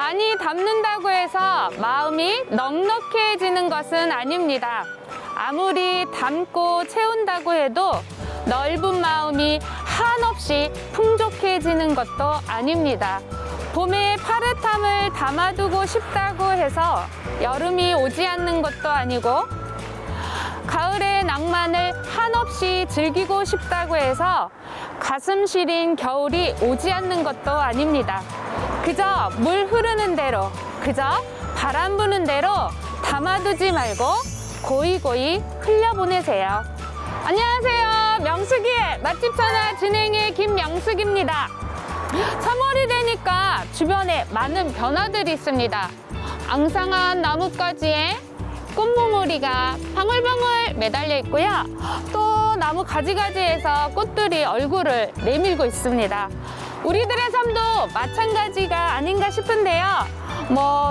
많이 담는다고 해서 마음이 넉넉해지는 것은 아닙니다. 아무리 담고 채운다고 해도 넓은 마음이 한없이 풍족해지는 것도 아닙니다. 봄에 파릇함을 담아두고 싶다고 해서 여름이 오지 않는 것도 아니고, 가을의 낭만을 한없이 즐기고 싶다고 해서 가슴 시린 겨울이 오지 않는 것도 아닙니다. 그저 물 흐르는 대로, 그저 바람 부는 대로 담아두지 말고 고이고이 흘려보내세요. 안녕하세요. 명숙이의 맛집 전화 진행의 김명숙입니다. 3월이 되니까 주변에 많은 변화들이 있습니다. 앙상한 나뭇가지에 꽃몽오리가 방울방울 매달려 있고요. 또 나무 가지가지에서 꽃들이 얼굴을 내밀고 있습니다. 우리들의 삶도 마찬가지가 아닌가 싶은데요.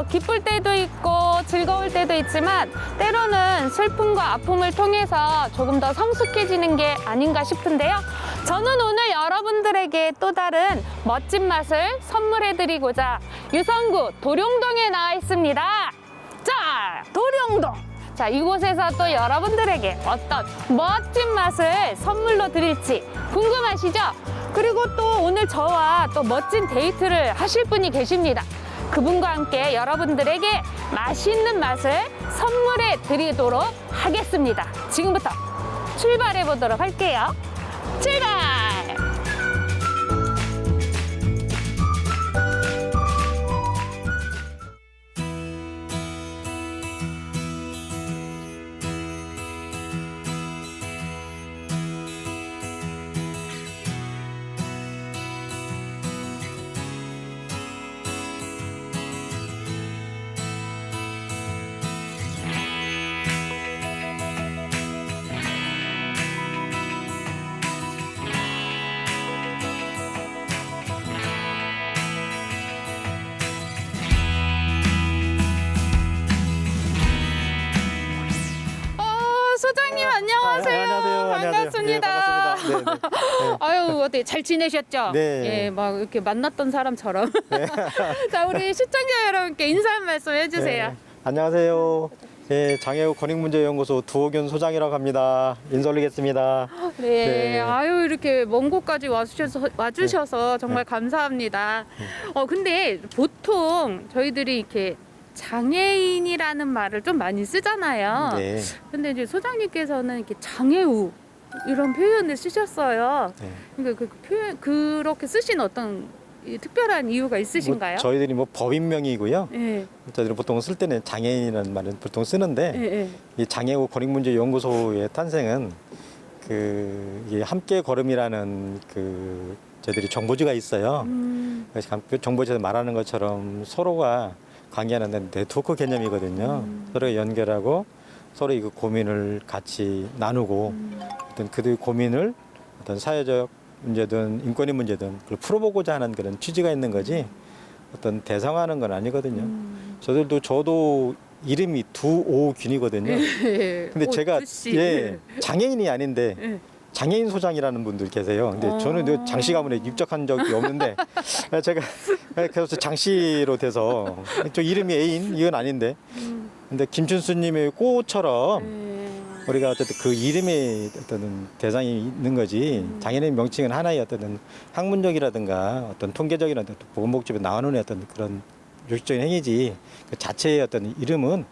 기쁠 때도 있고 즐거울 때도 있지만 때로는 슬픔과 아픔을 통해서 조금 더 성숙해지는 게 아닌가 싶은데요. 저는 오늘 여러분들에게 또 다른 멋진 맛을 선물해드리고자 유성구 도룡동에 나와 있습니다. 자, 도룡동. 자, 이곳에서 또 여러분들에게 어떤 멋진 맛을 선물로 드릴지 궁금하시죠? 그리고 또 오늘 저와 또 멋진 데이트를 하실 분이 계십니다. 그분과 함께 여러분들에게 맛있는 맛을 선물해 드리도록 하겠습니다. 지금부터 출발해 보도록 할게요. 출발! 소장님 안녕하세요. 안녕하세요. 반갑습니다. 네, 반갑습니다. 네. 아유, 어때 잘 지내셨죠? 네. 예, 막 이렇게 만났던 사람처럼. 자, 우리 시청자 여러분께 인사 한 말씀 해주세요. 네. 안녕하세요. 네, 장애우 권익문제연구소 두호균 소장이라고 합니다. 인사 올리겠습니다. 네. 네. 아유, 이렇게 먼 곳까지 와주셔서 정말 감사합니다. 근데 보통 저희들이 이렇게 장애인이라는 말을 좀 많이 쓰잖아요. 네. 근데 이제 소장님께서는 이렇게 장애우 이런 표현을 쓰셨어요. 네. 그러니까 그 표현 그렇게 쓰신 어떤 특별한 이유가 있으신가요? 저희들이 법인명이고요. 예. 저희들이 보통 쓸 때는 장애인이라는 말을 보통 쓰는데 예, 예. 이 장애우 권익문제연구소의 탄생은 이게 함께 걸음이라는 저희들이 정보지가 있어요. 그래서 정보지에서 말하는 것처럼 서로가 관계하는 네트워크 개념이거든요. 서로 연결하고 서로 이 고민을 같이 나누고 어떤 그들의 고민을 어떤 사회적 문제든 인권의 문제든 그걸 풀어보고자 하는 그런 취지가 있는 거지 어떤 대상화하는 건 아니거든요. 저도 이름이 두오균이거든요. 예. 근데 제가 예. 장애인이 아닌데 예. 장애인 소장이라는 분들 계세요. 근데 저는 장씨 가문에 입적한 적이 없는데 제가 그래서 장씨로 돼서 저 이름이 애인 이건 아닌데 근데 김춘수님의 꽃처럼 우리가 어쨌든 그 이름에 어떤 대상이 있는 거지 장애인 명칭은 하나의 어떤 학문적이라든가 어떤 통계적인 어떤 보건복지부에 나오는 어떤 그런 요식적인 행위지 그 자체의 어떤 이름은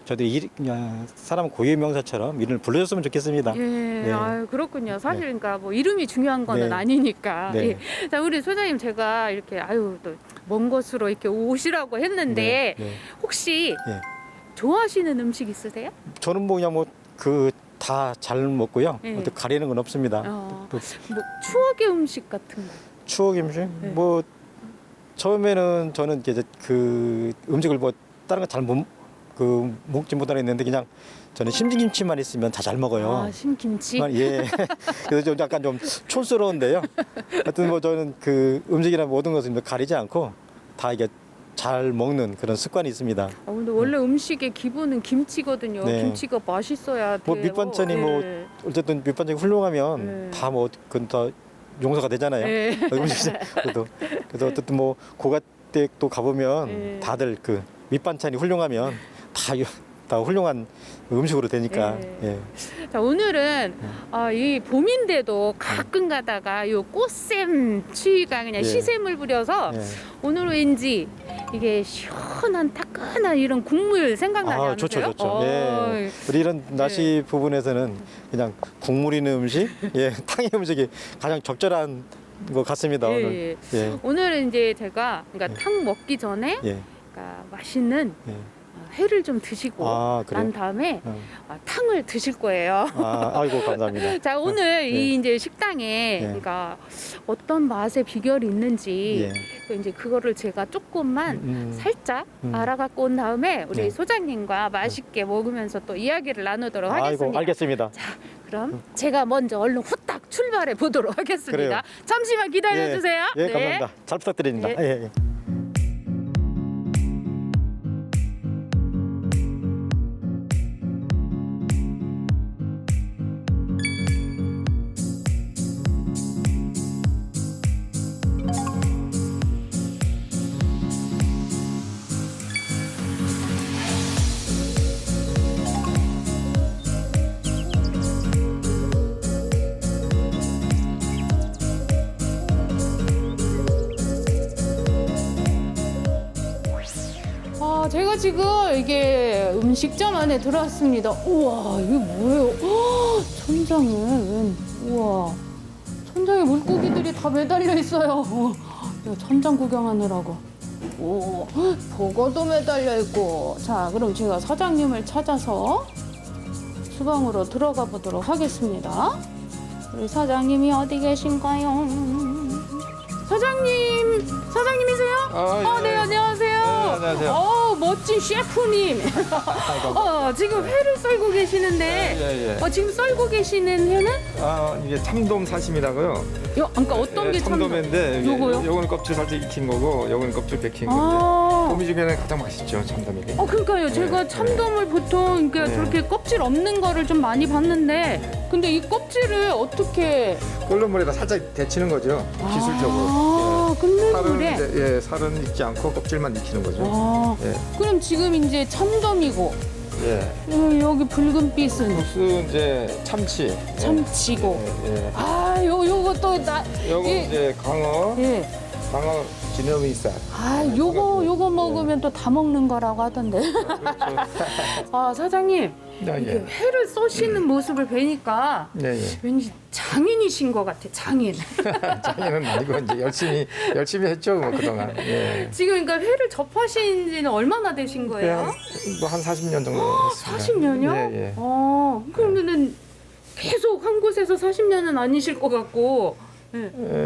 저도 그냥 사람 고유의 명사처럼 이름을 불러줬으면 좋겠습니다. 예, 네. 아유, 그렇군요. 사실 그러니까 이름이 중요한 거는 네. 아니니까. 네. 예. 자, 우리 소장님 제가 이렇게 또 먼 곳으로 이렇게 오시라고 했는데 네. 혹시 네. 좋아하시는 음식 있으세요? 저는 그냥 다 잘 먹고요. 네. 어떻게 가리는 건 없습니다. 뭐 추억의 음식 같은 거. 추억 음식? 네. 처음에는 저는 이제 그 음식을 다른 거 잘 먹지 못하겠는데 그냥 저는 심김치만 있으면 다 잘 먹어요. 아, 심김치? 예. 그래서 좀 약간 좀 촌스러운데요. 하여튼 저는 그 음식이나 모든 것을 가리지 않고 다 이게 잘 먹는 그런 습관이 있습니다. 근데 원래 음식의 기본은 김치거든요. 네. 김치가 맛있어야 돼요. 밑반찬이 예. 어쨌든 밑반찬이 훌륭하면 네. 그건 다 용서가 되잖아요. 네. 그래서 어쨌든 고가 음식댁도 가보면 예. 다들 그 밑반찬이 훌륭하면 다 훌륭한 음식으로 되니까. 예. 예. 자, 오늘은 이 봄인데도 가끔 가다가 요 꽃샘 추위가 그냥 예. 시샘을 부려서 예. 오늘 왠지 이게 시원한 따끈한 이런 국물 생각나지 않으세요? 좋죠, 좋죠. 예. 우리 이런 날씨 부분에서는 그냥 국물 있는 음식, 예, 탕의 음식이 가장 적절한 것 같습니다. 예, 오늘. 예. 오늘은 이제 제가 그러니까 탕 먹기 전에 예. 그러니까 맛있는 예. 회를 좀 드시고 그래요? 난 다음에 어. 탕을 드실 거예요. 아이고 감사합니다. 자, 오늘 이 이제 식당에 예. 그러니까 어떤 맛의 비결이 있는지 예. 또 이제 그거를 제가 조금만 살짝 음. 알아갖고 온 다음에 우리 네. 소장님과 맛있게 먹으면서 또 이야기를 나누도록 하겠습니다. 아이고 알겠습니다. 그럼 제가 먼저 얼른 후딱 출발해 보도록 하겠습니다. 그래요. 잠시만 기다려 주세요. 예, 감사합니다. 잘 부탁드립니다. 네. 예, 예. 제가 지금 이게 음식점 안에 들어왔습니다. 우와, 이게 뭐예요? 천장에 우와, 천장에 물고기들이 다 매달려 있어요. 이거 천장 구경하느라고. 오, 보고도 매달려 있고. 자, 그럼 제가 사장님을 찾아서 주방으로 들어가 보도록 하겠습니다. 우리 사장님이 어디 계신가요? 사장님이세요? 네, 안녕하세요. 안녕하세요. 멋진 셰프님. 지금 회를 썰고 계시는데, 지금 썰고 계시는 회는? 이게 참돔 사심이라고요. 그러니까 어떤 게 참돔인데, 요거요? 요거는 껍질 살짝 익힌 거고, 요거는 껍질 벗긴 건데, 돔이 중에는 가장 맛있죠, 참돔이. 그러니까요. 제가 참돔을 보통 그러니까 저렇게 껍질 없는 거를 좀 많이 봤는데, 근데 이 껍질을 어떻게? 끓는 물에다 살짝 데치는 거죠, 기술적으로. 끓는 살은 물에? 이제, 살은 익지 않고 껍질만 익히는 거죠. 그럼 지금 이제 참돔이고, 여기 붉은빛은 국수 이제 참치. 참치고. 요것도 요거 예. 이제 광어, 광어 기념이살. 요거 먹으면 또 다 먹는 거라고 하던데. 그렇죠. 사장님. 이게 예. 회를 써시는 모습을 뵈니까 왠지 장인이신 것 같아, 장인. 장인은 아니고 이제 열심히 했죠, 뭐 그동안. 예. 지금 그러니까 회를 접하신 지는 얼마나 되신 거예요? 뭐한 40년 정도 했습니다. 40년이요? 예. 그러면은 계속 한 곳에서 40년은 아니실 것 같고.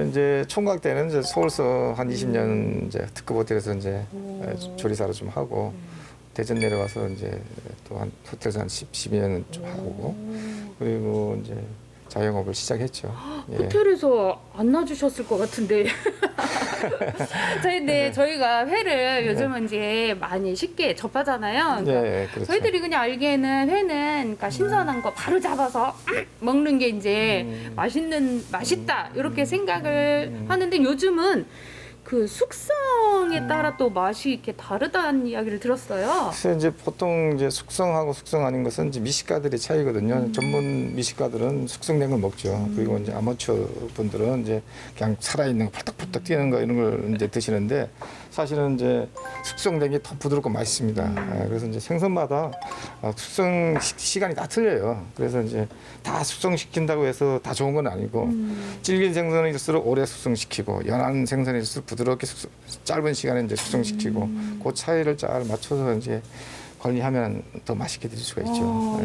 이제 총각 때는 이제 서울서 한 20년 이제 특급 호텔에서 이제 조리사로 좀 하고 대전 내려와서 이제 또 한 호텔에서 한 12년 좀 하고 그리고 이제 자영업을 시작했죠. 호텔에서 안 놔주셨을 것 같은데. 저희가 회를 요즘은 이제 많이 쉽게 접하잖아요. 그러니까 그렇죠. 저희들이 그냥 알기에는 회는 그러니까 신선한 거 바로 잡아서 먹는 게 이제 맛있다 이렇게 생각을 하는데 요즘은 그 숙성에 따라 또 맛이 이렇게 다르다는 이야기를 들었어요. 그래서 이제 보통 이제 숙성하고 숙성 아닌 것은 이제 미식가들의 차이거든요. 전문 미식가들은 숙성된 걸 먹죠. 그리고 이제 아마추어 분들은 이제 그냥 살아있는 거 펄떡펄떡 뛰는 거 이런 걸 이제 드시는데 사실은 이제 숙성된 게 더 부드럽고 맛있습니다. 그래서 이제 생선마다 숙성 시간이 다 틀려요. 그래서 이제 다 숙성시킨다고 해서 다 좋은 건 아니고 질긴 생선일수록 오래 숙성시키고 연한 생선일수록 부드럽게 짧은 시간에 이제 숙성시키고 그 차이를 잘 맞춰서 이제 관리하면 더 맛있게 드실 수가 있죠.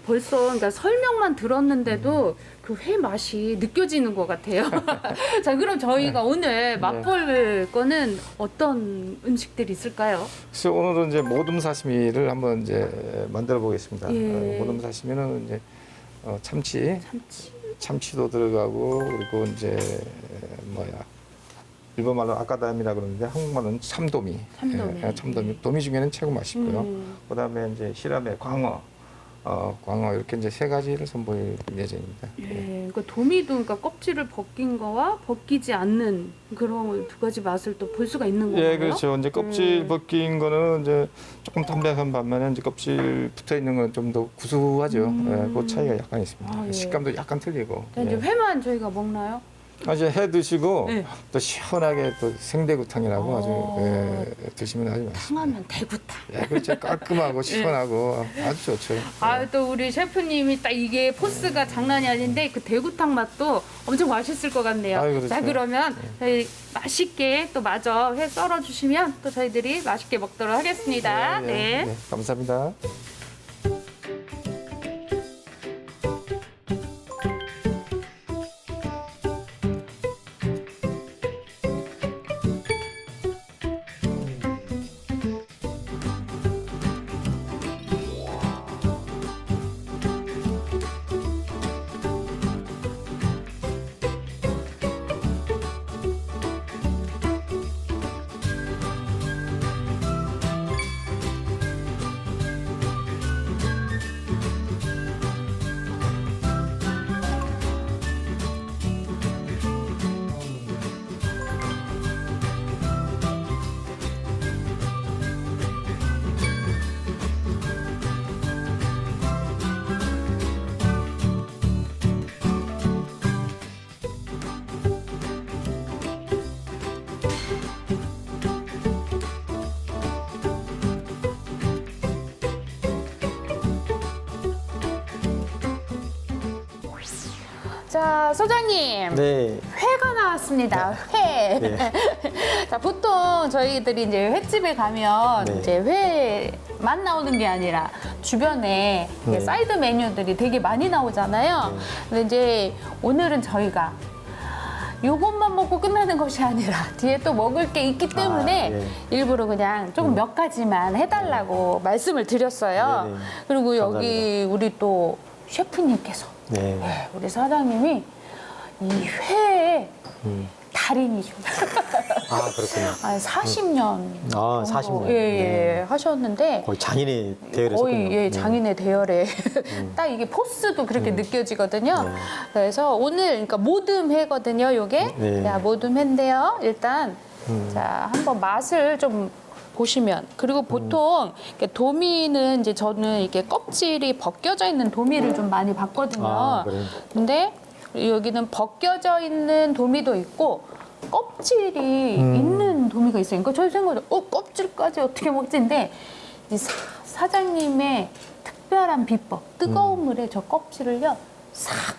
벌써 그러니까 설명만 들었는데도 그 회 맛이 느껴지는 것 같아요. 자, 그럼 저희가 오늘 맛볼 거는 어떤 음식들이 있을까요? 그래서 오늘은 이제 모듬 사시미를 한번 이제 만들어 보겠습니다. 모듬 사시미는 이제 참치도 들어가고 그리고 이제 일본 말로 아까다미라 그러는데 한국말로는 참돔이. 참돔이 도미 중에는 최고 맛있고요. 그다음에 이제 실함에 광어, 광어 이렇게 이제 세 가지를 선보일 예정입니다. 예, 그러니까 도미도 그러니까 껍질을 벗긴 거와 벗기지 않는 그런 두 가지 맛을 또 볼 수가 있는 거예요. 예, 그렇죠. 이제 껍질 벗긴 거는 이제 조금 담백한 반면에 이제 껍질 붙어 있는 건 좀 더 구수하죠. 예, 그 차이가 약간 있습니다. 아, 예. 식감도 약간 틀리고. 이제 예. 회만 저희가 먹나요? 이제 해 드시고 네. 또 시원하게 또 생대구탕이라고 아주 드시면 아주 맛있습니다. 탕하면 대구탕. 예, 그렇죠. 깔끔하고 시원하고 아주 좋죠. 예. 아, 또 우리 셰프님이 딱 이게 포스가 장난이 아닌데 그 대구탕 맛도 엄청 맛있을 것 같네요. 아유, 그렇죠. 자, 그러면 저희 맛있게 또 마저 회 썰어 주시면 또 저희들이 맛있게 먹도록 하겠습니다. 예, 예, 네. 예, 감사합니다. 자, 소장님. 네. 회가 나왔습니다. 회. 네. 자, 보통 저희들이 이제 횟집에 가면 네. 이제 회만 나오는 게 아니라 주변에 이렇게 네. 사이드 메뉴들이 되게 많이 나오잖아요. 네. 근데 이제 오늘은 저희가 요것만 먹고 끝나는 것이 아니라 뒤에 또 먹을 게 있기 때문에 예. 일부러 그냥 조금 몇 가지만 해달라고 말씀을 드렸어요. 네네. 그리고 여기 감사합니다. 우리 또 셰프님께서 네. 우리 사장님이 이 회의 음. 달인이십니다. 아, 그렇군요. 40년. 아, 40년. 예, 네. 하셨는데 거의 장인의 대열에 거의 섰군요. 예, 네. 장인의 대열에 딱 이게 포스도 그렇게 느껴지거든요. 네. 그래서 오늘 그러니까 모듬회거든요, 요게. 네. 자, 모듬회인데요. 일단 자, 한번 맛을 좀 보시면 그리고 보통 이렇게 도미는 이제 저는 이렇게 껍질이 벗겨져 있는 도미를 좀 많이 봤거든요. 아, 그래요? 근데 여기는 벗겨져 있는 도미도 있고 껍질이 있는 도미가 있어요. 그러니까 저희 생각에 껍질까지 어떻게 먹지인데 이 사장님의 특별한 비법 뜨거운 물에 저 껍질을요 싹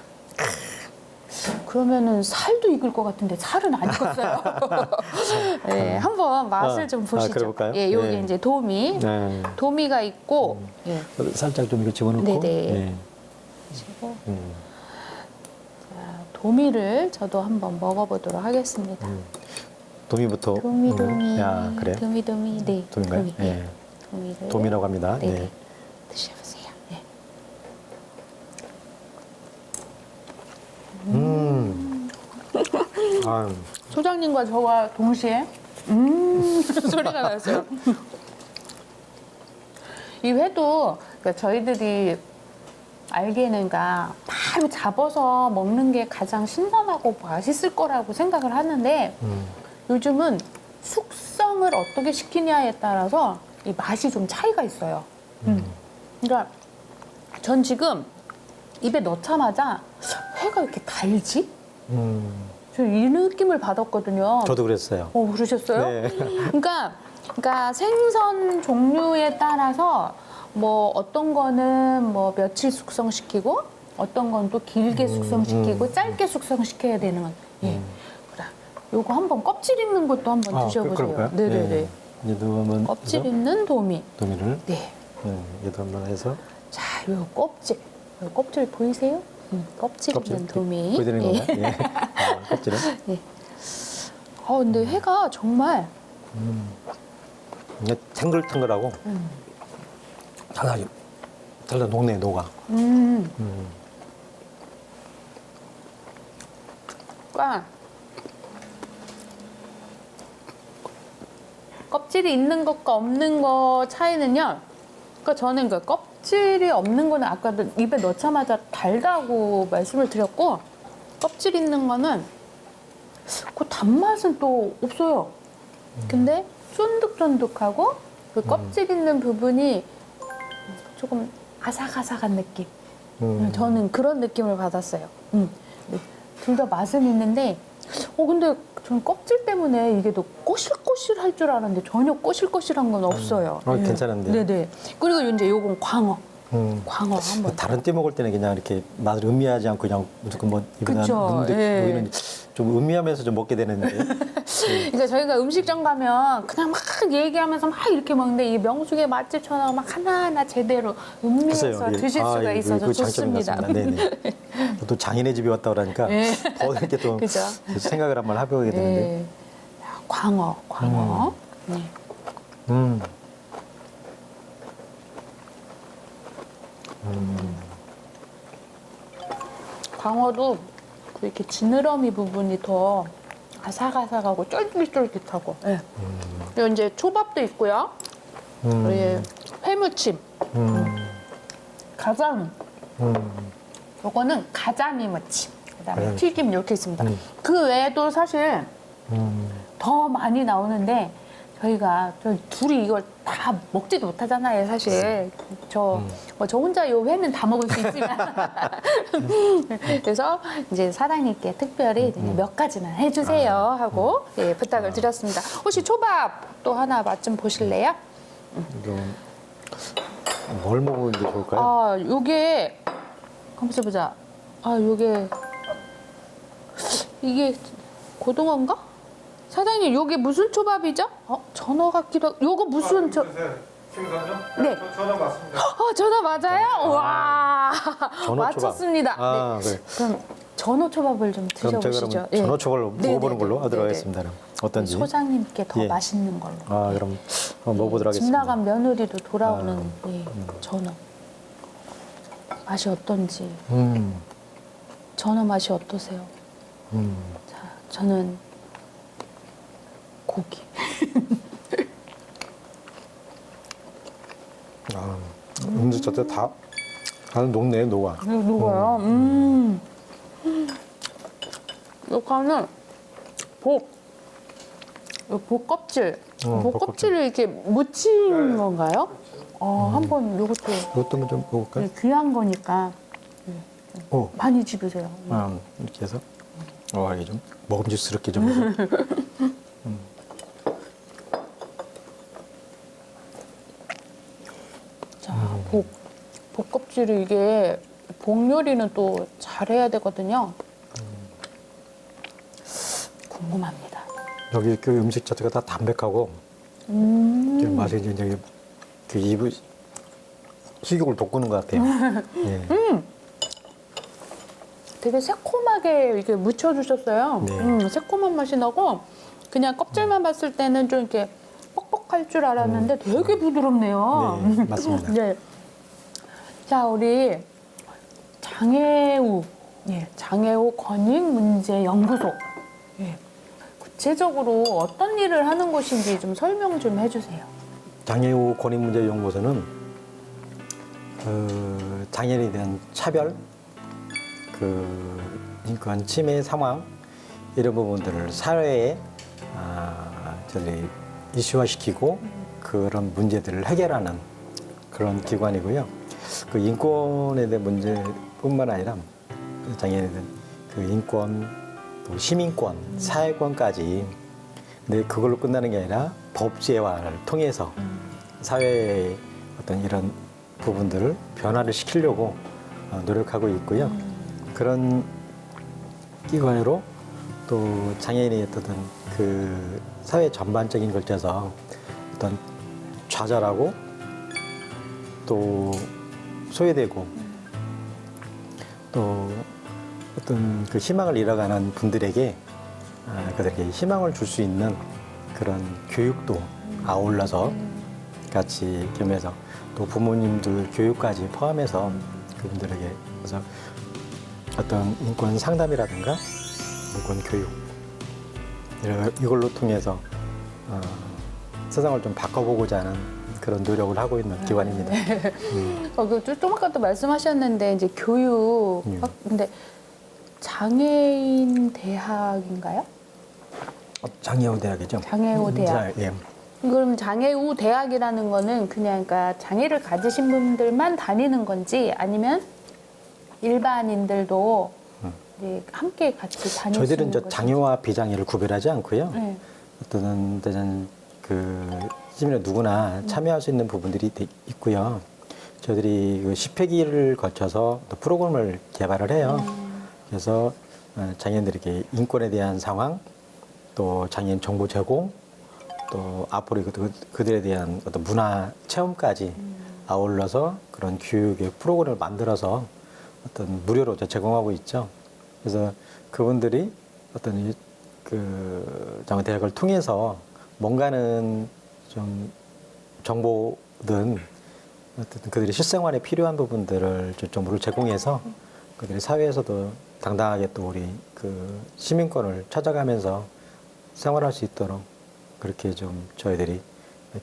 그러면은 살도 익을 것 같은데 살은 안 익었어요. 네, 한번 맛을 좀 보시죠. 그래볼까요? 예, 여기 네. 이제 도미, 네. 도미가 있고, 예, 살짝 좀 이거 집어넣고. 네네. 네. 그리고 음. 도미를 저도 한번 먹어보도록 하겠습니다. 도미부터. 도미. 야, 그래요? 도미. 네. 도미인가요? 도미. 네. 도미를. 도미라고 합니다. 네. 네. 드셔보세요. 네. 아, 소장님과 저와 동시에 소리가 났어요. 이 회도 그러니까 저희들이 알기에는 그러니까 바로 잡아서 먹는 게 가장 신선하고 맛있을 거라고 생각을 하는데 요즘은 숙성을 어떻게 시키냐에 따라서 이 맛이 좀 차이가 있어요. 그러니까 전 지금 입에 넣자마자 회가 이렇게 달지? 저 이 느낌을 받았거든요. 저도 그랬어요. 그러셨어요? 네. 그러니까 생선 종류에 따라서 뭐 어떤 거는 뭐 며칠 숙성시키고 어떤 건 또 길게 숙성시키고 짧게 숙성시켜야 되는 건 예. 그래. 요거 한번 껍질 있는 것도 한번 드셔보세요. 그럴까요? 네네네. 얘도 한번 껍질 해서 있는 도미. 도미를. 네. 얘도 한번 해서. 자, 요 껍질. 요 껍질 보이세요? 껍질 있는 도미. 보여드리는 예. 건가요? 예. 껍질은. 예. 근데 회가 정말 이게 탱글탱글하고 달다 녹네, 녹아. 그러니까 껍질이 있는 것과 없는 거 차이는요. 그러니까 저는 그 껍질이 없는 거는 아까도 입에 넣자마자 달다고 말씀을 드렸고 껍질 있는 거는 그 단맛은 또 없어요. 근데 쫀득쫀득하고 그 껍질 있는 부분이 조금 아삭아삭한 느낌. 저는 그런 느낌을 받았어요. 둘 다 맛은 있는데, 근데 저는 껍질 때문에 이게 더 꼬실꼬실할 줄 알았는데 전혀 꼬실꼬실한 건 없어요. 괜찮은데요? 네네. 그리고 이제 요건 광어. 광어 한번. 다른 때 먹을 때는 그냥 이렇게 맛을 음미하지 않고 그냥 무조건 뭐 입에다 그쵸, 넣는데 예. 여기는 좀 음미하면서 좀 먹게 되는데. 그러니까 저희가 음식점 가면 그냥 막 얘기하면서 막 이렇게 먹는데 이 명숙의 맛집처럼 막 하나하나 제대로 음미해서 글쎄요, 예. 드실 수가 이거 있어서 장점인 것 좋습니다. 같습니다. 네네. 또 장인의 집에 왔다 그러니까 네. 더 이렇게 또 그죠. 생각을 한번 해보게 되는데. 네. 광어. 네. 음. 광어도 그 이렇게 지느러미 부분이 더 아삭아삭하고 쫄깃쫄깃하고. 네. 그리고 이제 초밥도 있고요. 그리고 회무침, 가자미. 요거는 가자미 무침. 그다음에 가자미. 튀김 이렇게 있습니다. 그 외에도 사실 더 많이 나오는데 저희가 둘이 이걸 다 먹지도 못하잖아요, 사실. 저 혼자 요 회는 다 먹을 수 있지만. 그래서 이제 사장님께 특별히 몇 가지만 해주세요 하고 예, 부탁을 드렸습니다. 혹시 초밥 또 하나 맛 좀 보실래요? 좀 뭘 먹는 게 좋을까요? 아, 요게, 한번 보자. 아, 이게 고등어인가? 사장님, 요게 무슨 초밥이죠? 전어 같기도 하고, 요거 무슨 생선요? 네. 전화 맞습니다. 전어 맞아요? 와, 전어 초밥. 맞췄습니다. 아, 네. 그래. 그럼 전어 초밥을 좀 그럼 제가 드셔보시죠. 그러면 전어 초밥을 네, 먹어보는 네, 걸로 네, 하도록 네, 하겠습니다. 그럼 어떤지. 소장님께 더 예. 맛있는 걸로. 아, 그럼 한번 먹어보도록 집 하겠습니다. 나간 며느리도 돌아오는 예, 전어. 맛이 어떤지. 전어 맛이 어떠세요? 자, 저는 고기. 음식 자체 다 녹네, 녹아. 누가요? 요거는 복 껍질. 복 껍질을 이렇게 무친 건가요? 한번 요것도 이것도 좀 먹을까요? 귀한 거니까 오. 많이 집으세요. 이렇게 해서. 이게 좀 먹음직스럽게 좀 해서. 자, 복 껍질을 이게 복 요리는 또 잘해야 되거든요. 궁금합니다. 여기 그 음식 자체가 다 담백하고 그 맛이 이제 그 입을 식욕을 돋구는 것 같아요. 예. 되게 새콤하게 이렇게 무쳐주셨어요. 네. 새콤한 맛이 나고 그냥 껍질만 봤을 때는 좀 이렇게 뻑뻑할 줄 알았는데 되게 부드럽네요. 네, 맞습니다. 네. 자, 우리 장애우, 장애우 권익문제연구소. 예. 구체적으로 어떤 일을 하는 곳인지 좀 설명 좀 해주세요. 장애우 권익문제연구소는 장애인에 대한 차별, 인권 침해 상황 이런 부분들을 사회에 저희 이슈화시키고 그런 문제들을 해결하는 그런 기관이고요. 그 인권에 대한 문제뿐만 아니라 장애인에 대한 그 인권, 또 시민권, 사회권까지. 근데 그걸로 끝나는 게 아니라 법제화를 통해서 사회의 어떤 이런 부분들을 변화를 시키려고 노력하고 있고요. 그런 기관으로 또 장애인의 어떤 그 사회 전반적인 걸쳐서 어떤 좌절하고 또 소외되고 또 어떤 그 희망을 잃어가는 분들에게 그들에게 희망을 줄 수 있는 그런 교육도 아울러서 같이 겸해서 또 부모님들 교육까지 포함해서 그분들에게 그래서 어떤 인권 상담이라든가 인권 교육 이걸로 통해서 세상을 좀 바꿔보고자 하는 그런 노력을 하고 있는 기관입니다. 좀 아까도 말씀하셨는데 이제 교육. 근데 장애인 대학인가요? 장애우 대학이죠. 장애우 대학. 예. 그럼 장애우 대학이라는 거는 그냥 그러니까 장애를 가지신 분들만 다니는 건지 아니면 일반인들도 이제 함께 같이 다닐 수 저희들은 있는 저 거죠? 장애와 비장애를 구별하지 않고요. 네. 어떤 데는 그 시민은 누구나 참여할 수 있는 부분들이 있고요. 저희들이 그 10회기를 거쳐서 또 프로그램을 개발을 해요. 그래서 장애인들에게 인권에 대한 상황, 또 장애인 정보 제공, 또 앞으로 그들에 대한 어떤 문화 체험까지 아울러서 그런 교육의 프로그램을 만들어서 어떤 무료로 제공하고 있죠. 그래서 그분들이 어떤 그 장애 대학을 통해서 뭔가는 좀 정보든 어쨌든 그들이 실생활에 필요한 부분들을 좀 정보를 제공해서 그들이 사회에서도 당당하게 또 우리 그 시민권을 찾아가면서 생활할 수 있도록 그렇게 좀 저희들이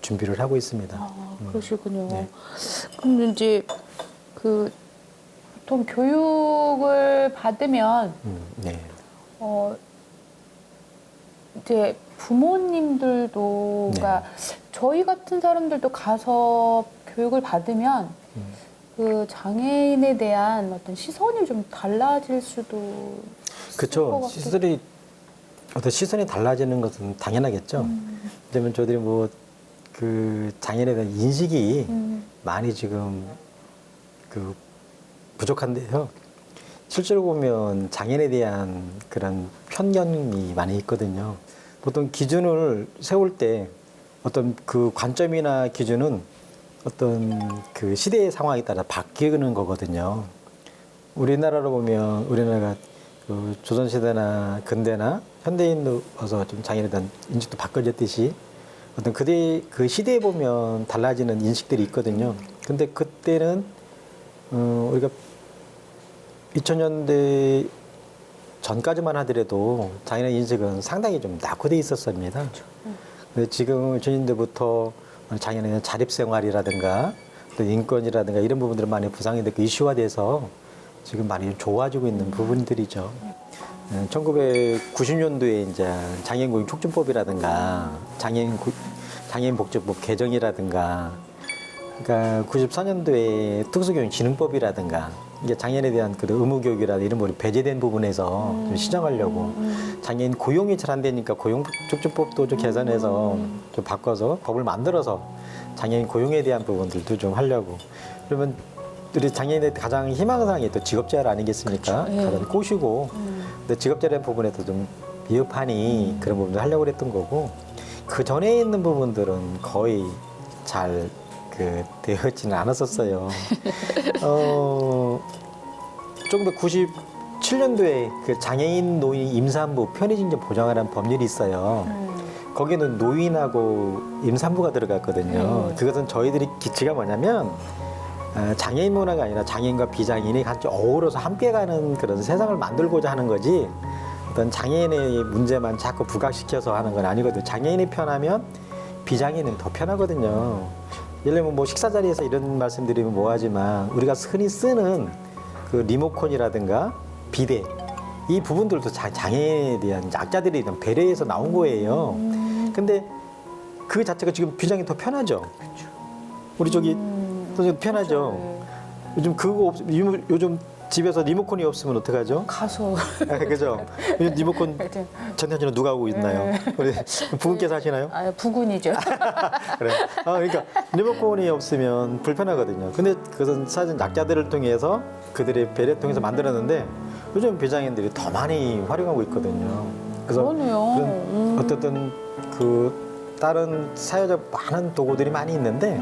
준비를 하고 있습니다. 아, 그러시군요. 네. 그럼 이제 그 보통 교육을 받으면 네. 이제 부모님들도 네. 그러니까 저희 같은 사람들도 가서 교육을 받으면 그 장애인에 대한 어떤 시선이 좀 달라질 수도 있을 것 그렇죠. 같아요. 어떤 시선이 달라지는 것은 당연하겠죠. 왜냐면 저희들이 뭐 그 장애인에 대한 인식이 많이 지금 그 부족한데요. 실제로 보면 장애인에 대한 그런 편견이 많이 있거든요. 보통 기준을 세울 때 어떤 그 관점이나 기준은 어떤 그 시대의 상황에 따라 바뀌는 거거든요. 우리나라로 보면 우리나라가 그 조선시대나 근대나 현대인도 와서 좀 장애인에 대한 인식도 바꿔졌듯이 어떤 그 시대에 보면 달라지는 인식들이 있거든요. 근데 그때는 우리가 2000년대 전까지만 하더라도 장애인 인식은 상당히 좀 낙후돼 있었습니다. 근데 지금 2000년대부터 장애인에 대한 자립생활이라든가 또 인권이라든가 이런 부분들은 많이 부상이 되고 이슈화돼서 지금 많이 좋아지고 있는 부분들이죠. 1990년도에 이제 장애인 고용 촉진법이라든가 장애인 복지법 개정이라든가 그러니까 94년도에 특수교육진흥법이라든가 이게 장애인에 대한 그 의무교육이라든가 이런 부분이 배제된 부분에서 좀 시정하려고 장애인 고용이 잘 안 되니까 고용촉진법도 좀 개선해서 좀 바꿔서 법을 만들어서 장애인 고용에 대한 부분들도 좀 하려고 그러면 우리 장애인의 가장 희망사항이 또 직업재활 아니겠습니까? 그렇죠. 예. 가장 꼬시고 근데 직업재활 부분에도 좀 미흡하니 그런 부분도 하려고 그랬던 거고 그 전에 있는 부분들은 거의 잘 되어지는 않았었어요. 1997년도에 그 장애인 노인 임산부 편의증진 보장하라는 법률이 있어요. 거기는 노인하고 임산부가 들어갔거든요. 그것은 저희들이 기치가 뭐냐면 장애인 문화가 아니라 장애인과 비장애인이 같이 어우러서 함께 가는 그런 세상을 만들고자 하는 거지 어떤 장애인의 문제만 자꾸 부각시켜서 하는 건 아니거든요. 장애인이 편하면 비장애인은 더 편하거든요. 예를 들면 뭐 식사 자리에서 이런 말씀드리면 뭐하지만 우리가 흔히 쓰는 그 리모컨이라든가 비데 이 부분들도 장애인에 대한 약자들에 대한 배려에서 나온 거예요. 근데 그 자체가 지금 비장애인 더 편하죠. 우리 저기 더 편하죠. 요즘 집에서 리모컨이 없으면 어떡하죠? 가서 그죠? 요즘 리모컨 전화기는 누가 하고 있나요? 우리 부군께서 하시나요? 아, 부군이죠. 그래. 그러니까 리모컨이 없으면 불편하거든요. 근데 그것은 사실 약자들을 통해서 그들의 배려 통해서 만들었는데 요즘 비장애인들이 더 많이 활용하고 있거든요. 그래서 그러네요. 그런 어쨌든 그 다른 사회적 많은 도구들이 많이 있는데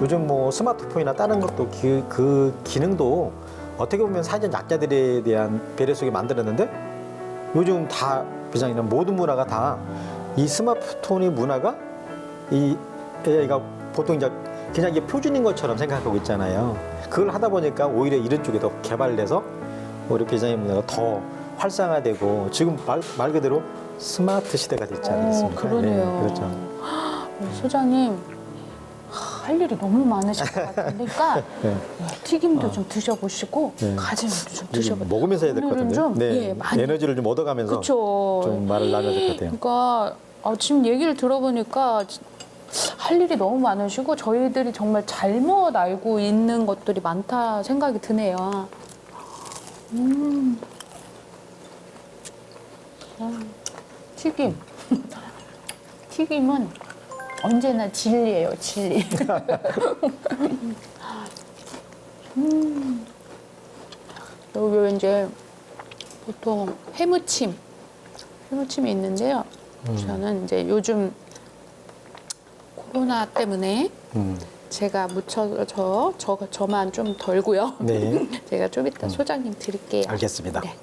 요즘 뭐 스마트폰이나 다른 것도 그 기능도 어떻게 보면 사회적 약자들에 대한 배려 속에 만들었는데 요즘 다 비장애인 모든 문화가 다 이 스마트폰의 문화가 이 AI가 보통 이제 그냥 이게 표준인 것처럼 생각하고 있잖아요. 그걸 하다 보니까 오히려 이런 쪽에 더 개발돼서 우리 비장애인 문화가 더 활성화되고 지금 말 그대로 스마트 시대가 됐지 않겠습니까? 그러네요. 네, 그렇죠. 소장님 할 일이 너무 많으실 것 같으니까 네. 튀김도 좀 드셔보시고 네. 가지면도 좀 이게 드셔보세요. 먹으면서 해야 될 것 오늘은 같은데. 좀, 네. 예, 많이. 에너지를 좀 얻어가면서 그쵸. 좀 말을 나눠야 될 것 같아요. 그러니까 지금 얘기를 들어보니까 할 일이 너무 많으시고 저희들이 정말 잘못 알고 있는 것들이 많다 생각이 드네요. 튀김. 튀김은 언제나 진리예요, 진리. 여기 이제 보통 해무침이 있는데요. 저는 이제 요즘 코로나 때문에 제가 묻혀서 저만 좀 덜고요. 네. 제가 좀 이따 소장님 드릴게요. 알겠습니다. 네.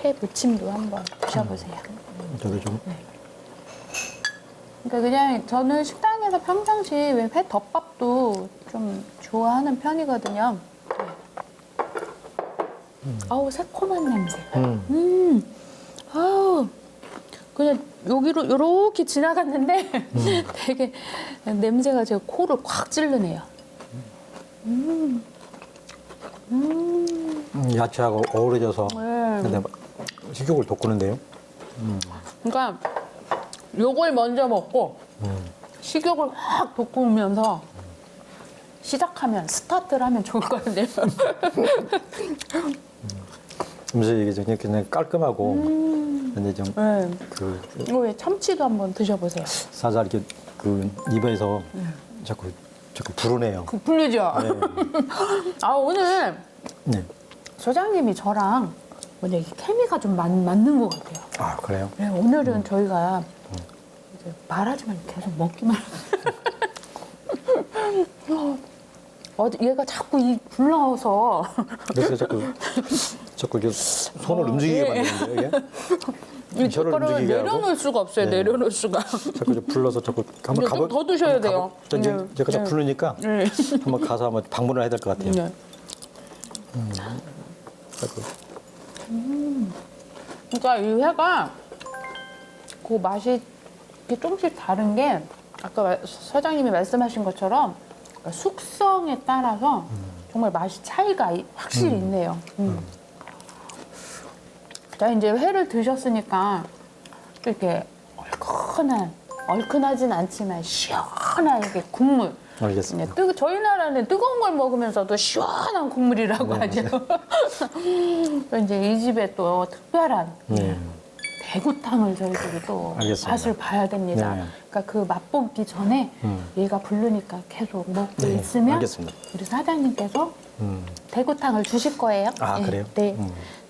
회 무침도 한번 드셔보세요. 저도 좀. 그러니까 그냥 저는 식당에서 평상시 회 덮밥도 좀 좋아하는 편이거든요. 아우 새콤한 냄새. 아우 그냥 여기로 요렇게 지나갔는데 되게 냄새가 제 코를 콱 찌르네요. 야채하고 어우러져서 네. 근데 식욕을 돋구는데요. 그러니까 요걸 먼저 먹고 식욕을 확 돋구면서 시작하면 스타트를 하면 좋을 것 같네요. 음식이 그냥 깔끔하고 근데 좀 네. 그 이거 왜 참치도 한번 드셔보세요. 살살 이렇게 그 입에서 자꾸 부르네요. 그 풀리죠? 네. 아 오늘 네. 소장님이 저랑 뭐냐 이게 케미가 좀 맞는 것 같아요. 아 그래요? 네, 오늘은 저희가 이제 말하지만 계속 먹기만. 얘가 자꾸 이 불러서 그래서 자꾸 이렇게 손을 움직이게 예. 만드는데요, 이게? 이 혀를 젓가락을 움직이게 하고 내려놓을 수가 없어요. 네. 내려놓을 수가. 자꾸 좀 불러서 자꾸 한번 이제 가보. 더 드셔야 한번 돼요. 가보- 이제 네. 제가 자꾸 네. 부르니까 네. 한번 가서 한번 방문을 해야 될 것 같아요. 네. 자꾸. 그러니까 이 회가 그 맛이 이렇게 조금씩 다른 게 아까 사장님이 말씀하신 것처럼 그러니까 숙성에 따라서 정말 맛이 차이가 확실히 있네요. 자 이제 회를 드셨으니까 또 이렇게 얼큰하진 않지만 시원하게 국물. 알겠습니다. 저희 나라는 뜨거운 걸 먹으면서도 시원한 국물이라고 하죠. 또 이제 이 집에 또 특별한 네. 대구탕을 저희들이 또 알겠습니다. 맛을 봐야 됩니다. 네. 그러니까 그 맛보기 전에 얘가 부르니까 계속 먹고 네, 있으면 알겠습니다. 우리 사장님께서 대구탕을 주실 거예요. 아, 네, 그래요? 네.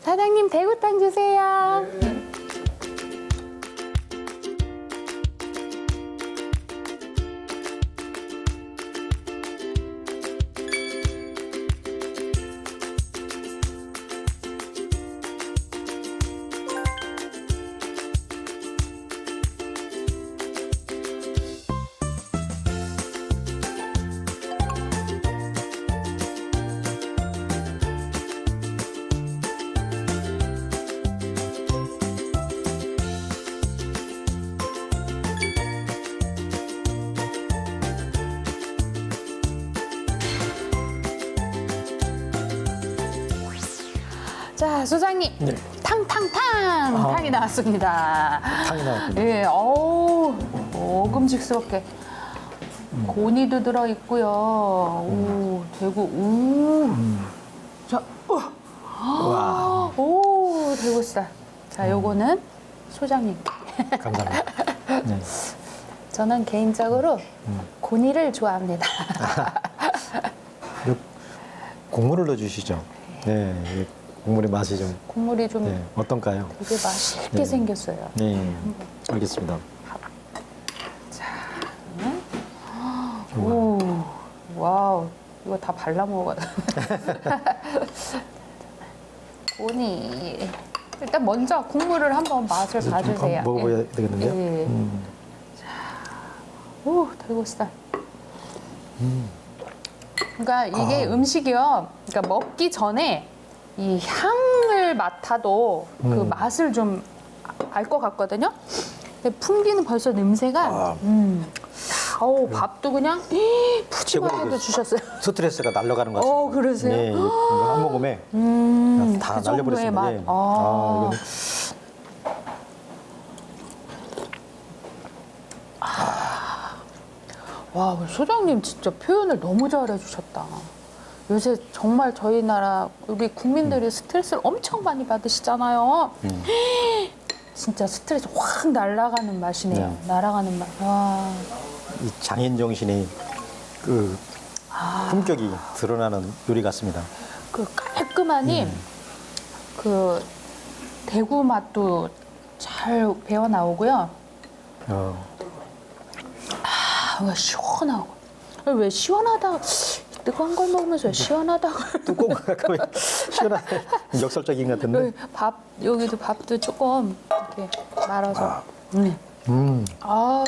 사장님 대구탕 주세요. 자, 소장님. 네. 탕이 나왔습니다. 탕이 나왔군요. 예, 어우, 먹음직스럽게. 고니도 들어있고요. 오, 대구, 자, 와, 오, 대구살. 자, 요거는 소장님. 감사합니다. 네. 저는 개인적으로 고니를 좋아합니다. 요 국물을 넣어주시죠. 네, 이 국물의 맛이 좀 국물이 좀 네, 어떤가요? 되게 맛있게 네. 생겼어요. 네, 알겠습니다. 오, 와우, 이거 다 발라 먹어야 돼. 고니. 일단 먼저 국물을 한번 맛을 좀 봐주세요. 먹어봐야 예. 되겠는데요. 예. 오, 대구살. 그러니까 이게 음식이요. 그러니까 먹기 전에 이 향을 맡아도 그 맛을 좀 알 것 같거든요. 근데 풍기는 벌써 냄새가 어우 밥도 그냥 푸짐하게 주셨어요. 스트레스가 날아가는 것 같습니다. 그러세요? 네, 한 모금에 다 그 정도의 날려버렸습니다. 맛. 예. 아. 와, 우리 소장님 진짜 표현을 너무 잘해주셨다. 요새 정말 저희 나라 우리 국민들이 스트레스를 엄청 많이 받으시잖아요. 진짜 스트레스 확 날아가는 맛이네요. 네. 날아가는 맛. 와. 이 장인 정신이 그 품격이 드러나는 요리 같습니다. 그 깔끔하니 그 대구 맛도 잘 배어 나오고요. 아, 시원하고. 왜 시원하다 뜨거운 걸 먹으면서 왜 시원하다고. 두꺼운 것 같고 시원한 역설적인 것 같은데. 여기 여기도 밥도 조금 이렇게 말아서. 아우.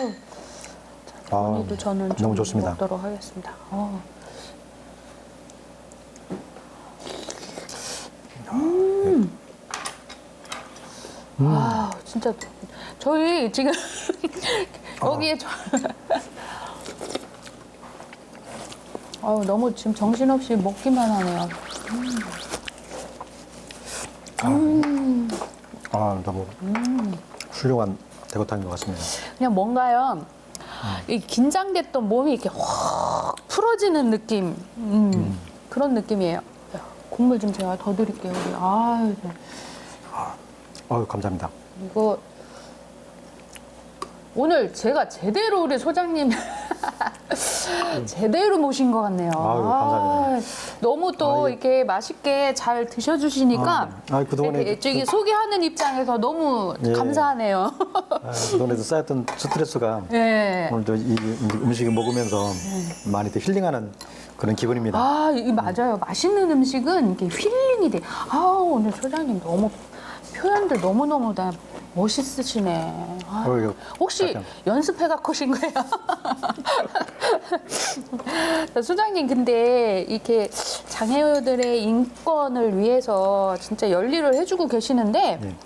오늘도 저는 좀 너무 좋습니다. 먹도록 하겠습니다. 아, 진짜 저희 지금 여기에 너무 지금 정신없이 먹기만 하네요. 너무 훌륭한 대구탕인 것 같습니다. 그냥 뭔가요? 이 긴장됐던 몸이 이렇게 확 풀어지는 느낌, 그런 느낌이에요. 국물 좀 제가 더 드릴게요. 아유, 감사합니다. 이거 오늘 제가 제대로 우리 소장님 제대로 모신 것 같네요. 아유, 감사합니다. 너무 또 이렇게 맛있게 잘 드셔주시니까 그동안에 이렇게 저기 소개하는 입장에서 너무 감사하네요. 그동안에도 쌓였던 스트레스가 네. 오늘도 이 음식을 먹으면서 많이 더 힐링하는 그런 기분입니다. 이 맞아요. 맛있는 음식은 이게 힐링이 돼. 오늘 소장님 너무 표현들 너무너무 다 멋있으시네. 이거 혹시 약간- 연습해 갖고 오신 거예요? 소장님 근데 이렇게 장애우들의 인권을 위해서 진짜 열일을 해주고 계시는데 네.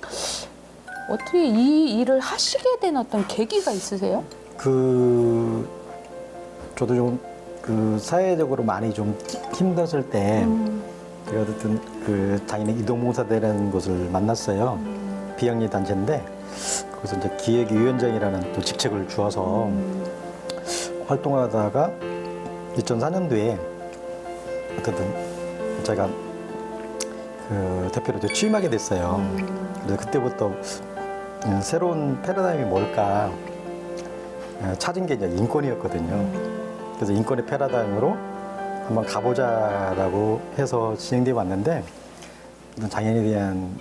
어떻게 이 일을 하시게 된 어떤 계기가 있으세요? 저도 좀 사회적으로 많이 좀 힘들었을 때 제가 어쨌든 장애인 이동봉사대라는 곳을 만났어요. 비영리 단체인데 거기서 이제 기획위원장이라는 또 직책을 주어서 활동하다가 2004년도에 어쨌든 제가 대표로 취임하게 됐어요. 그래서 그때부터 새로운 패러다임이 뭘까 찾은 게 이제 인권이었거든요. 그래서 인권의 패러다임으로 한번 가보자라고 해서 진행되어 왔는데 장애인에 대한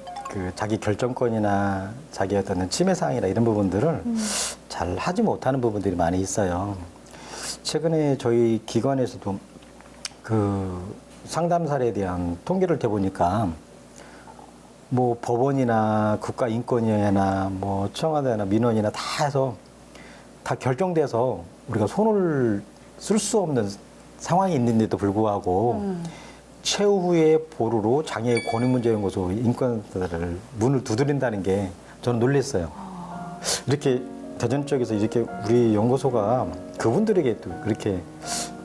자기 결정권이나 자기 어떤 침해 사항이나 이런 부분들을 잘 하지 못하는 부분들이 많이 있어요. 최근에 저희 기관에서도 상담 사례에 대한 통계를 대보니까 뭐 법원이나 국가인권위나 뭐 청와대나 민원이나 다 해서 다 결정돼서 우리가 손을 쓸 수 없는 상황이 있는데도 불구하고 최후의 보루로 장애 권익문제연구소 인권센터를 문을 두드린다는 게 저는 놀랐어요. 이렇게 대전 쪽에서 이렇게 우리 연구소가 그분들에게 또 그렇게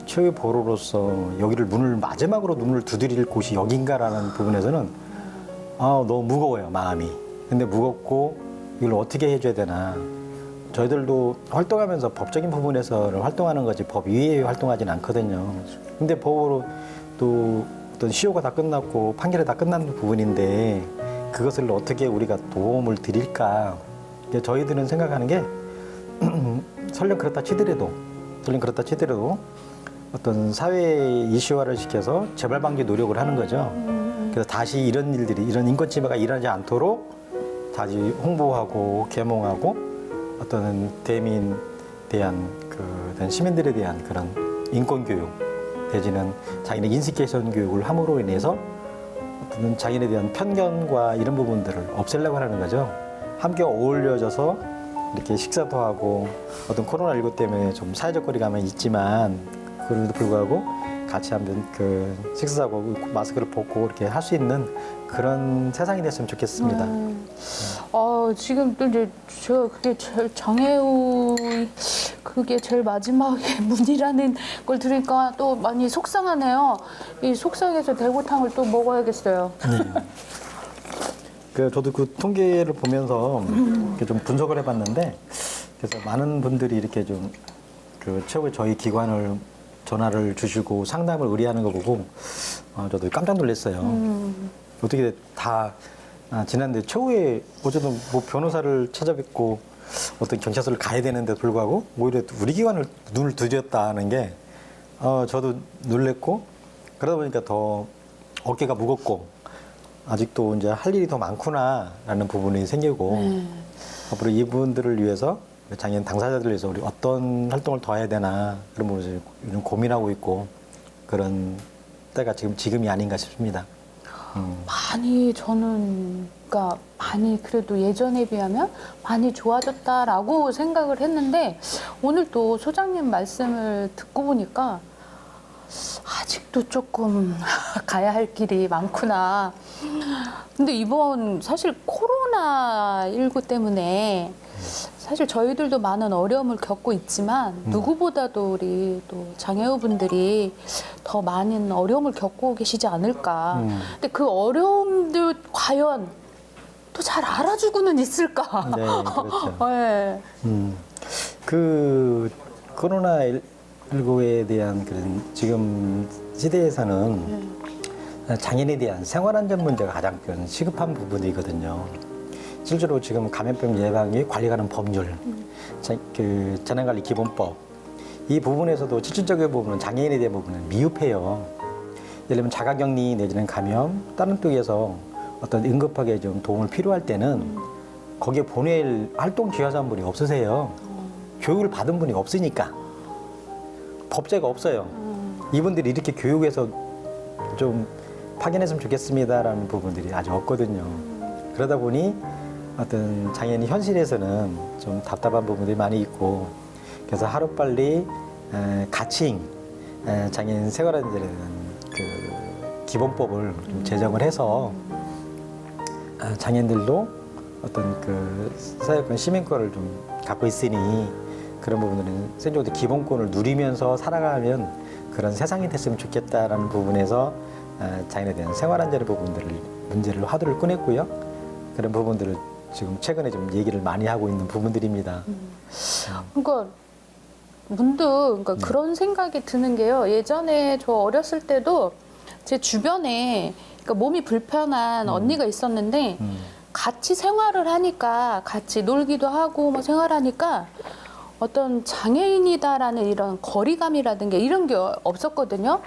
최후의 보루로서 여기를 마지막으로 문을 두드릴 곳이 여긴가라는 부분에서는 너무 무거워요, 마음이. 근데 무겁고 이걸 어떻게 해줘야 되나. 저희들도 활동하면서 법적인 부분에서 활동하는 거지 법 위에 활동하진 않거든요. 근데 법으로 또 어떤 시효가 다 끝났고 판결이 다 끝난 부분인데 그것을 어떻게 우리가 도움을 드릴까. 저희들은 생각하는 게 설령 그렇다 치더라도 어떤 사회 이슈화를 시켜서 재발 방지 노력을 하는 거죠. 그래서 다시 이런 일들이 이런 인권 침해가 일어나지 않도록 다시 홍보하고 계몽하고 어떤 대민에 대한 어떤 시민들에 대한 그런 인권 교육 내지는 장애인 인식 개선 교육을 함으로 인해서 어떤 장애인에 대한 편견과 이런 부분들을 없애려고 하는 거죠. 함께 어울려져서 이렇게 식사도 하고 어떤 코로나19 때문에 좀 사회적 거리감은 있지만 그럼에도 불구하고 같이 한번 그 식사하고 마스크를 벗고 이렇게 할 수 있는 그런 세상이 됐으면 좋겠습니다. 지금 또 이제 제가 그게 제일 장애우 그게 제일 마지막에 문이라는 걸 들으니까 또 많이 속상하네요. 이 속상해서 대구탕을 또 먹어야겠어요. 그 저도 그 통계를 보면서 이렇게 좀 분석을 해봤는데, 그래서 많은 분들이 이렇게 좀 그 최후에 저희 기관을 전화를 주시고 상담을 의뢰하는 거 보고 저도 깜짝 놀랐어요. 어떻게 다 지난데 최후에 어쨌든 뭐 변호사를 찾아뵙고 어떤 경찰서를 가야 되는데 불구하고 오히려 우리 기관을 눈을 들였다는 게 저도 놀랬고, 그러다 보니까 더 어깨가 무겁고 아직도 이제 할 일이 더 많구나라는 부분이 생기고, 앞으로 이분들을 위해서 장애인 당사자들을 위해서 우리 어떤 활동을 더 해야 되나 그런 부분을 요즘 고민하고 있고, 그런 때가 지금이 아닌가 싶습니다. 많이 저는 그러니까 많이 그래도 예전에 비하면 많이 좋아졌다라고 생각을 했는데, 오늘 또 소장님 말씀을 듣고 보니까 아직도 조금 가야 할 길이 많구나. 근데 이번 사실 코로나19 때문에 사실 저희들도 많은 어려움을 겪고 있지만 누구보다도 우리 또 장애우분들이 더 많은 어려움을 겪고 계시지 않을까. 근데 그 어려움들 과연 또 잘 알아주고는 있을까. 네, 그렇죠. 네. 그 코로나19에 대한 그런 지금 시대에서는 장애인에 대한 생활안전 문제가 가장 큰 시급한 부분이거든요. 실제로 지금 감염병 예방에 관리하는 법률, 그 재난관리 기본법, 이 부분에서도 실질적인 부분은 장애인에 대한 부분은 미흡해요. 예를 들면 자가격리 내지는 감염, 다른 쪽에서 어떤 응급하게 좀 도움을 필요할 때는 거기에 보낼 활동 지원자분이 없으세요. 교육을 받은 분이 없으니까. 법제가 없어요. 이분들이 이렇게 교육에서 좀 파견했으면 좋겠습니다라는 부분들이 아직 없거든요. 그러다 보니 어떤 장애인 현실에서는 좀 답답한 부분들이 많이 있고, 그래서 하루빨리 가칭 장애인 생활안전에 대한 그 기본법을 좀 제정을 해서 장애인들도 어떤 그 사회권 시민권을 좀 갖고 있으니 그런 부분들은 생존의 기본권을 누리면서 살아가면 그런 세상이 됐으면 좋겠다라는 부분에서 장애인에 대한 생활안전의 문제를 화두를 꺼냈고요. 그런 부분들을 지금 최근에 좀 얘기를 많이 하고 있는 부분들입니다. 그러니까 문득 그러니까 그런 생각이 드는 게요. 예전에 저 어렸을 때도 제 주변에 그러니까 몸이 불편한 언니가 있었는데 같이 생활을 하니까 같이 놀기도 하고 뭐 생활하니까 어떤 장애인이다라는 이런 거리감이라든가 이런 게 없었거든요.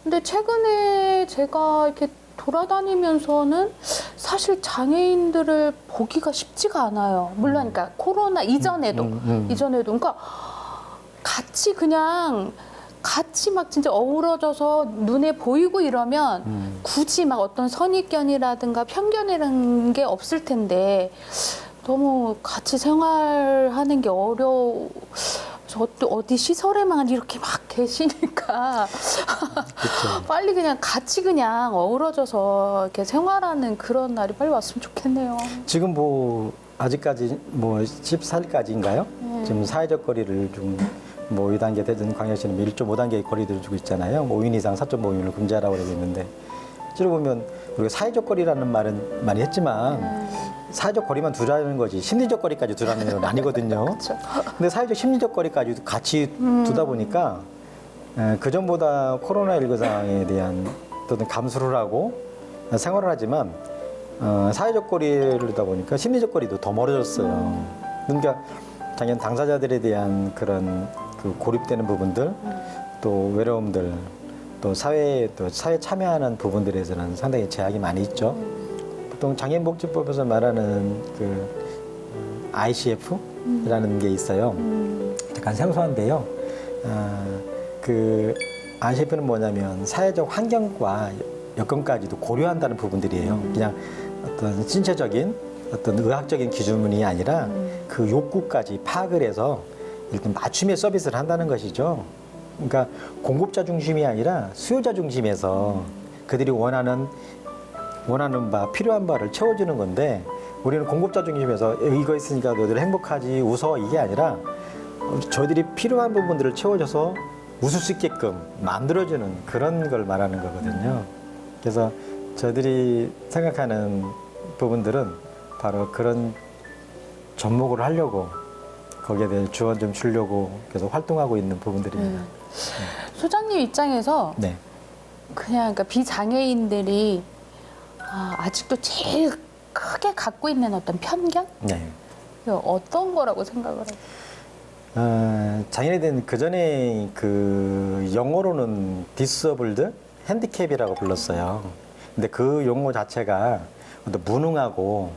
근데 최근에 제가 이렇게 돌아다니면서는 사실 장애인들을 보기가 쉽지가 않아요. 물론 그러니까 코로나 이전에도 그러니까 같이 그냥 같이 막 진짜 어우러져서 눈에 보이고 이러면 굳이 막 어떤 선입견이라든가 편견이라는 게 없을 텐데 너무 같이 생활하는 게 어려워. 저 또 어디 시설에만 이렇게 막 계시니까 빨리 그냥 같이 그냥 어우러져서 이렇게 생활하는 그런 날이 빨리 왔으면 좋겠네요. 지금 뭐 아직까지 뭐 14일까지인가요? 지금 사회적 거리를 좀 뭐 2단계 되든 광역시는 1.5단계의 거리들을 주고 있잖아요. 5인 이상 4.5인을 금지하라고 그러고 있는데, 실제로 보면 우리가 사회적 거리라는 말은 많이 했지만 사회적 거리만 두라는 거지 심리적 거리까지 두라는 건 아니거든요. 그렇죠. 근데 사회적 심리적 거리까지 같이 두다 보니까 그 전보다 코로나19 상황에 대한 어떤 감수를 하고 생활을 하지만 사회적 거리를 두다 보니까 심리적 거리도 더 멀어졌어요. 그러니까 장애인 당사자들에 대한 그런 그 고립되는 부분들, 또 외로움들, 또 사회에 참여하는 부분들에서는 상당히 제약이 많이 있죠. 보통 장애인복지법에서 말하는 그 ICF라는 게 있어요. 약간 생소한데요. 그 ICF는 뭐냐면 사회적 환경과 여건까지도 고려한다는 부분들이에요. 그냥 어떤 신체적인 어떤 의학적인 기준이 아니라 그 욕구까지 파악을 해서 일단 맞춤의 서비스를 한다는 것이죠. 그러니까 공급자 중심이 아니라 수요자 중심에서 그들이 원하는 바, 필요한 바를 채워주는 건데 우리는 공급자 중심에서 이거 있으니까 너희들 행복하지, 웃어 이게 아니라 저희들이 필요한 부분들을 채워줘서 웃을 수 있게끔 만들어주는 그런 걸 말하는 거거든요. 그래서 저희들이 생각하는 부분들은 바로 그런 접목을 하려고 거기에 대해 지원 좀 주려고 계속 활동하고 있는 부분들입니다. 소장님 입장에서 네. 그냥 그러니까 비장애인들이 아직도 제일 크게 갖고 있는 어떤 편견? 네. 어떤 거라고 생각을 해요? 장애인에 대한 그 전에 그 영어로는 디서블드, 핸디캡이라고 불렀어요. 근데 그 용어 자체가 어떤 무능하고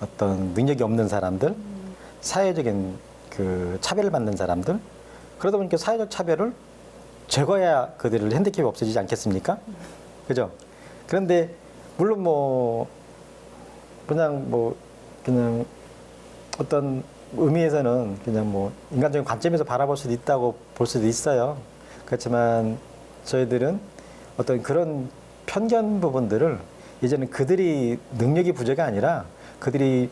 어떤 능력이 없는 사람들, 사회적인 그 차별을 받는 사람들, 그러다 보니까 사회적 차별을 제거해야 그들을 핸디캡이 없어지지 않겠습니까? 그죠? 그런데 물론 그냥 어떤 의미에서는 그냥 인간적인 관점에서 바라볼 수도 있다고 볼 수도 있어요. 그렇지만 저희들은 어떤 그런 편견 부분들을 이제는 그들이 능력이 부재가 아니라 그들이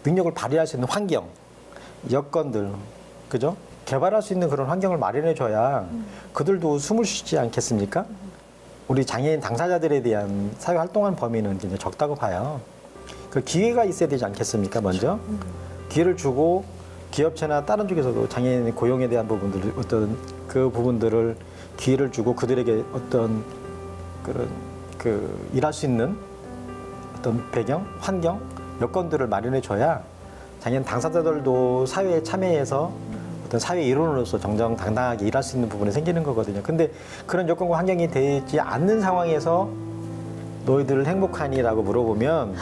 능력을 발휘할 수 있는 환경, 여건들, 그죠? 개발할 수 있는 그런 환경을 마련해 줘야 그들도 숨을 쉬지 않겠습니까? 우리 장애인 당사자들에 대한 사회 활동하는 범위는 굉장히 적다고 봐요. 그 기회가 있어야 되지 않겠습니까? 먼저 기회를 주고 기업체나 다른 쪽에서도 장애인 고용에 대한 부분들, 어떤 그 부분들을 기회를 주고 그들에게 어떤 그런 일할 수 있는 어떤 배경, 환경, 여건들을 마련해 줘야 장애인 당사자들도 사회에 참여해서 어떤 사회 일원으로서 정정당당하게 일할 수 있는 부분이 생기는 거거든요. 근데 그런 여건과 환경이 되지 않는 상황에서 너희들 행복하니라고 물어보면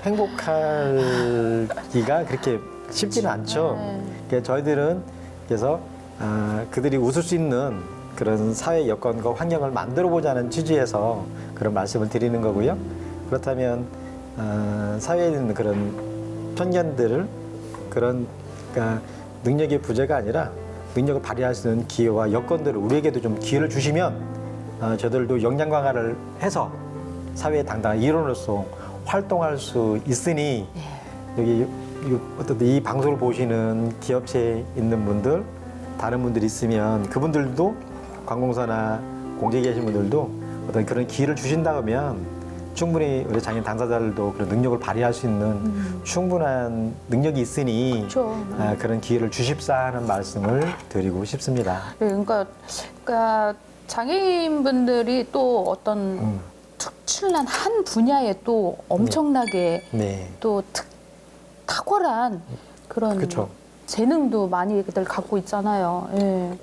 행복하기가 그렇게 쉽지는 않죠. 그러니까 저희들은 그래서 그들이 웃을 수 있는 그런 사회 여건과 환경을 만들어 보자는 취지에서 그런 말씀을 드리는 거고요. 그렇다면 사회에 있는 그런 편견들을 그러니까 능력의 부재가 아니라 능력을 발휘할 수 있는 기회와 여건들을 우리에게도 좀 기회를 주시면 저들도 역량 강화를 해서 사회의 당당한 일원으로서 활동할 수 있으니 여기 어떤 이 방송을 보시는 기업체에 있는 분들, 다른 분들이 있으면 그분들도 관공서나 공직에 계신 분들도 어떤 그런 기회를 주신다면 충분히 우리 장애인 당사자들도 그런 능력을 발휘할 수 있는 충분한 능력이 있으니 그렇죠. 그런 기회를 주십사 하는 말씀을 드리고 싶습니다. 네, 그러니까 장애인분들이 또 어떤 특출난 한 분야에 또 엄청나게 네. 또 탁월한 그런 그쵸. 재능도 많이들 갖고 있잖아요. 예.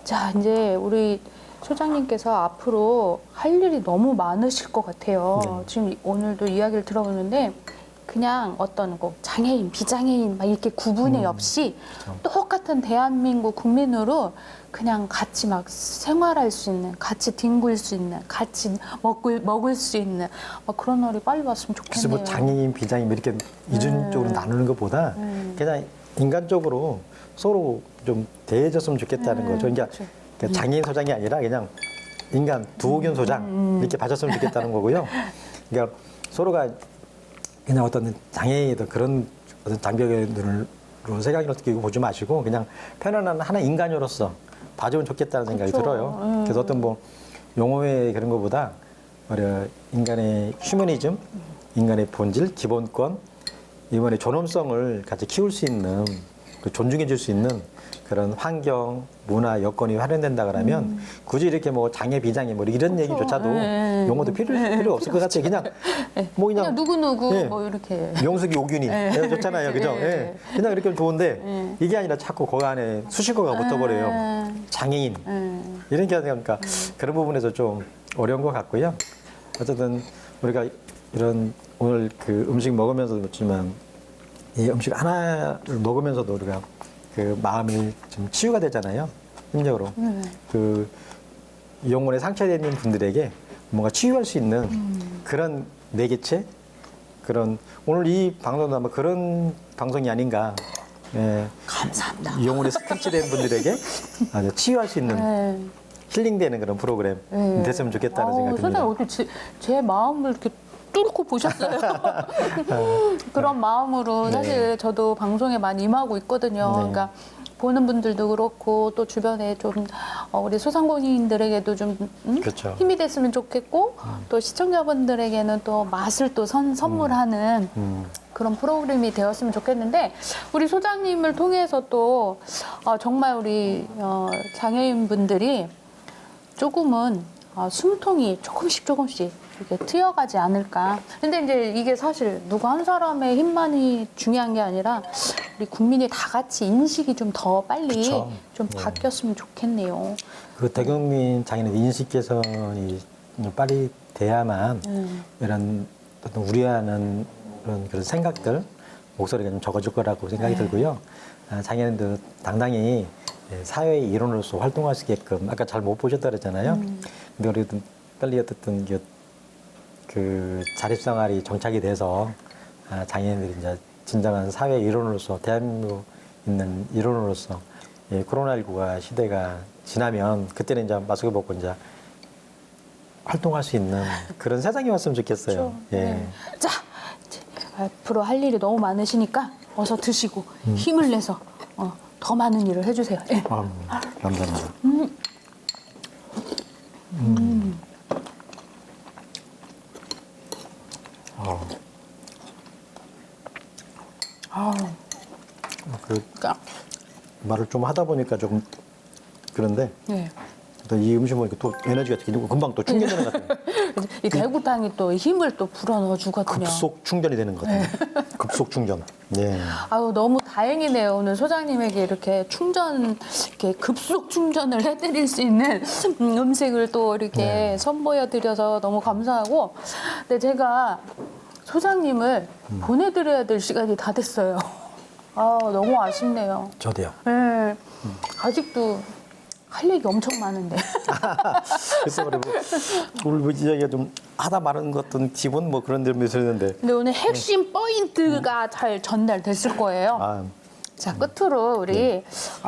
자, 이제 우리 소장님께서 앞으로 할 일이 너무 많으실 것 같아요. 네. 지금 오늘도 이야기를 들어보는데 그냥 어떤 장애인, 비장애인 막 이렇게 구분이 없이 똑같은 대한민국 국민으로 그냥 같이 막 생활할 수 있는, 같이 뒹굴 수 있는, 같이 먹을 수 있는 그런 날이 빨리 왔으면 그래서 좋겠네요. 장애인, 비장애인 이렇게 이중적으로 나누는 것보다 그냥 인간적으로 서로 좀 대해줬으면 좋겠다는 거죠. 그러니까 그렇죠. 장애인 소장이 아니라 그냥 인간 두호균 소장 이렇게 봐줬으면 좋겠다는 거고요. 그러니까 서로가 그냥 어떤 장애인의 그런 어떤 장벽의 눈으로 생각을 어떻게 보지 마시고 그냥 편안한 하나 인간으로서 봐주면 좋겠다는 생각이 그렇죠. 들어요. 그래서 어떤 용어의 그런 것보다 인간의 휴머니즘, 인간의 본질, 기본권, 이번에 존엄성을 같이 키울 수 있는, 존중해 줄 수 있는 그런 환경, 문화, 여건이 활용된다 그러면 굳이 이렇게 장애, 비장애 이런 얘기조차도 용어도 필요 없을 것 같아요. 그냥 그냥 누구누구 예. 이렇게. 명숙이 오균이 좋잖아요. 그죠? 예. 그냥 이렇게 하면 좋은데 이게 아니라 자꾸 거기 안에 수식어가 붙어버려요. 장애인. 이런 게 하니까 그런 부분에서 좀 어려운 것 같고요. 어쨌든 우리가 이런 오늘 그 음식 먹으면서도 그렇지만 이 음식 하나를 먹으면서도 우리가 그 마음이 좀 치유가 되잖아요. 심적으로. 그 영혼에 상처되어 있는 분들에게 뭔가 치유할 수 있는 그런 매개체? 그런 오늘 이 방송도 아마 그런 방송이 아닌가 예, 감사합니다. 영혼이 스크래치된 분들에게 아주 치유할 수 있는 네. 힐링되는 그런 프로그램 네. 됐으면 좋겠다는 생각이 듭니다. 선생님 어떻게 제 마음을 이렇게 뚫고 보셨어요? 그런 마음으로 네. 사실 저도 방송에 많이 임하고 있거든요. 네. 그러니까 보는 분들도 그렇고 또 주변에 좀 우리 소상공인들에게도 좀 그렇죠. 힘이 됐으면 좋겠고 또 시청자분들에게는 또 맛을 또 선물하는 그런 프로그램이 되었으면 좋겠는데 우리 소장님을 통해서 또 정말 우리 장애인분들이 조금은 숨통이 조금씩 이렇게 트여가지 않을까. 근데 이제 이게 사실 누구 한 사람의 힘만이 중요한 게 아니라 우리 국민이 다 같이 인식이 좀 더 빨리 그쵸. 좀 네. 바뀌었으면 좋겠네요. 그 대국민 장애인 인식 개선이 빨리 돼야만 이런 어떤 우려하는 그런 생각들 목소리가 좀 적어질 거라고 생각이 들고요. 장애인들 당당히 사회의 일원으로서 활동할 수 있게끔 아까 잘 못 보셨다 그랬잖아요. 근데 그래도 빨리 어쨌든 그 자립생활이 정착이 돼서 장애인들이 이제 진정한 사회 일원으로서 대한민국 있는 일원으로서 코로나19가 시대가 지나면 그때는 이제 마스크 벗고 이제 활동할 수 있는 그런 세상이 왔으면 좋겠어요. 그렇죠. 네. 자, 이제 앞으로 할 일이 너무 많으시니까 어서 드시고 힘을 내서 더 많은 일을 해주세요. 예. 감사합니다. 그 그러니까 말을 좀 하다 보니까 조금 그런데 네. 또 이 음식 먹으니까 또 에너지가 금방 또 충전되는 것 같아요. 이 대구탕이 또 힘을 또 불어넣어 주거든요. 급속 충전이 되는 것 같아요. 급속 충전. 예. 아유 너무 다행이네요. 오늘 소장님에게 이렇게 이렇게 급속 충전을 해드릴 수 있는 음식을 또 이렇게 선보여드려서 너무 감사하고, 근데 제가 소장님을 보내드려야 될 시간이 다 됐어요. 아 너무 아쉽네요. 저도요. 네. 아직도 할 얘기 엄청 많은데. 그래서 그래 오늘 뭐 이야기가 좀 하다 말은 것던 기본 뭐 그런 점이 있었는데. 근데 오늘 핵심 포인트가 잘 전달됐을 거예요. 아, 자, 끝으로 우리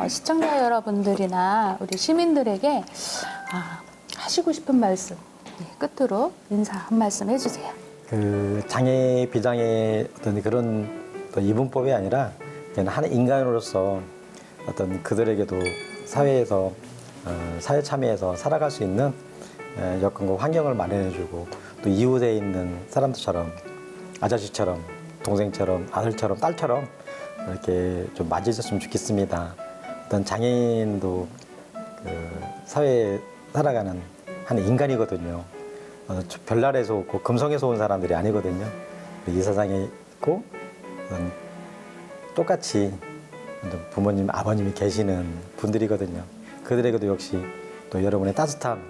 시청자 여러분들이나 우리 시민들에게 하시고 싶은 말씀, 끝으로 인사 한 말씀 해주세요. 그 장애 비장애 어떤 그런 어떤 이분법이 아니라 그냥 한 인간으로서 어떤 그들에게도 사회에서 사회 참여해서 살아갈 수 있는 여건과 환경을 마련해주고 또 이웃에 있는 사람들처럼 아저씨처럼 동생처럼 아들처럼 딸처럼 이렇게 좀 맞이해줬으면 좋겠습니다. 어떤 장애인도 그 사회에 살아가는 한 인간이거든요. 별나라에서 오고 금성에서 온 사람들이 아니거든요. 이 세상에 있고 똑같이 부모님, 아버님이 계시는 분들이거든요. 그들에게도 역시 또 여러분의 따뜻한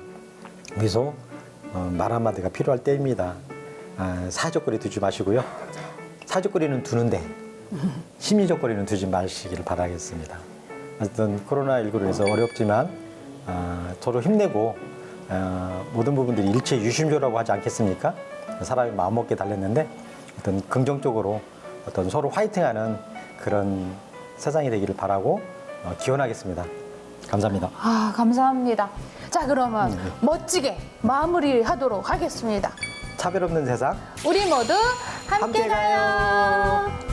미소, 말 한마디가 필요할 때입니다. 사회적거리 두지 마시고요. 사회적거리는 두는데 심리적거리는 두지 마시기를 바라겠습니다. 어쨌든 코로나19로 해서 어렵지만 서로 힘내고 모든 부분들이 일체 유심조라고 하지 않겠습니까? 사람이 마음먹게 달렸는데 어떤 긍정적으로 어떤 서로 화이팅하는 그런 세상이 되기를 바라고 기원하겠습니다. 감사합니다. 감사합니다. 자, 그러면 멋지게 마무리하도록 하겠습니다. 차별 없는 세상 우리 모두 함께 함께 가요. 가요.